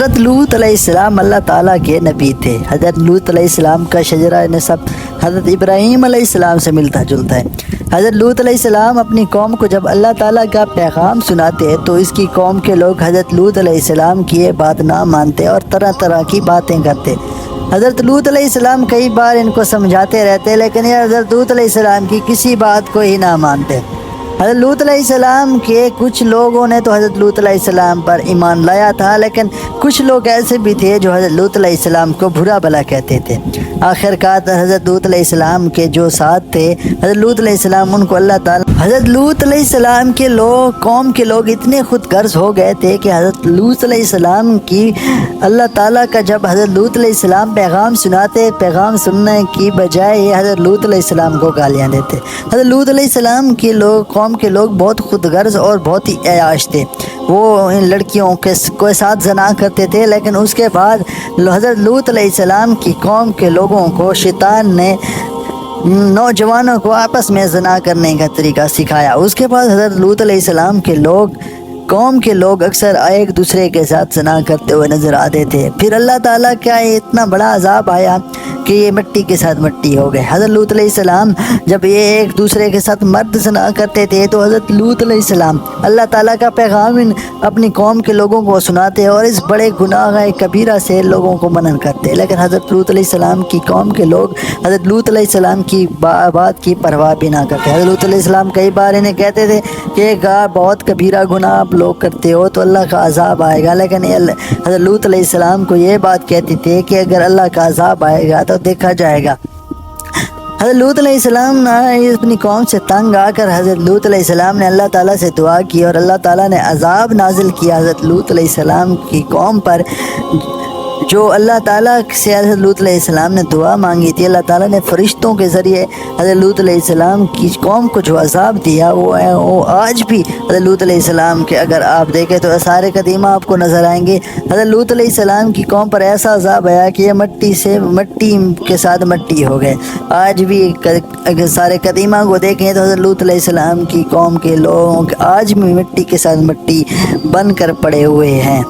حضرت لوط علیہ السلام اللہ تعالیٰ کے نبی تھے۔ حضرت لوط علیہ السلام کا شجرہ نسب حضرت ابراہیم علیہ السلام سے ملتا جلتا ہے۔ حضرت لوط علیہ السلام اپنی قوم کو جب اللہ تعالیٰ کا پیغام سناتے ہیں تو اس کی قوم کے لوگ حضرت لوط علیہ السلام کی یہ بات نہ مانتے اور طرح طرح کی باتیں کرتے۔ حضرت لوط علیہ السلام کئی بار ان کو سمجھاتے رہتے، لیکن یہ حضرت لوط علیہ السلام کی کسی بات کو ہی نہ مانتے۔ حضرت لوط علیہ السلام کے کچھ لوگوں نے تو حضرت لوط علیہ السلام پر ایمان لایا تھا، لیکن کچھ لوگ ایسے بھی تھے جو حضرت لوط علیہ السلام کو برا بھلا کہتے تھے۔ آخرکار حضرت لوط علیہ السلام کے جو ساتھ تھے، حضرت لوط علیہ السلام ان کو اللہ تعالیٰ حضرت لوط علیہ السلام کے قوم کے لوگ اتنے خود غرض ہو گئے تھے کہ حضرت لوط علیہ السلام کی اللہ تعالیٰ کا جب حضرت لوط علیہ السلام پیغام سناتے، پیغام سننے کی بجائے یہ حضرت لوط علیہ السلام کو گالیاں دیتے۔ حضرت لوط علیہ السلام کے قوم کے لوگ بہت خود غرض اور بہت ہی عیاش تھے۔ وہ ان لڑکیوں کے ساتھ زنا کرتے تھے، لیکن اس کے بعد حضرت لوط علیہ السلام کی قوم کے لوگوں کو شیطان نے نوجوانوں کو آپس میں زنا کرنے کا طریقہ سکھایا۔ اس کے بعد حضرت لوط علیہ السلام کے قوم کے لوگ اکثر ایک دوسرے کے ساتھ زنا کرتے ہوئے نظر آتے تھے۔ پھر اللہ تعالیٰ کا اتنا بڑا عذاب آیا کہ یہ مٹی کے ساتھ مٹی ہو گئے۔ حضرت لوط علیہ السلام جب یہ ایک دوسرے کے ساتھ مرد زنا کرتے تھے تو حضرت لوط علیہ السلام اللہ تعالیٰ کا پیغام اپنی قوم کے لوگوں کو سناتے اور اس بڑے گناہ کبیرہ سے لوگوں کو منع کرتے، لیکن حضرت لوط علیہ السلام کی قوم کے لوگ حضرت لوط علیہ السلام کی بات کی پرواہ بھی نہ کرتے۔ حضرت لوط علیہ السلام کئی بار انہیں کہتے تھے کہ بہت کبیرہ گناہ آپ لوگ کرتے ہو تو اللہ کا عذاب آئے گا، لیکن حضرت لوط علیہ السلام کو یہ بات کہتی تھی کہ اگر اللہ کا عذاب آئے گا تو دیکھا جائے گا۔ حضرت لوط علیہ السلام نے اپنی قوم سے تنگ آ کر حضرت لوط علیہ السلام نے اللہ تعالیٰ سے دعا کی اور اللہ تعالیٰ نے عذاب نازل کیا حضرت لوط علیہ السلام کی قوم پر۔ جو اللہ تعالیٰ سے حضرت لوط علیہ السلام نے دعا مانگی تھی، اللہ تعالیٰ نے فرشتوں کے ذریعے حضرت لوط علیہ السلام کی قوم کو جو عذاب دیا وہ آج بھی حضرت لوط علیہ السلام کے اگر آپ دیکھیں تو آثار قدیمہ آپ کو نظر آئیں گے۔ حضرت لوط علیہ السلام کی قوم پر ایسا عذاب آیا کہ یہ مٹی کے ساتھ مٹی ہو گئے۔ آج بھی اگر سارے قدیمہ کو دیکھیں تو حضرت لوط علیہ السلام کی قوم کے لوگ آج بھی مٹی کے ساتھ مٹی بن کر پڑے ہوئے ہیں۔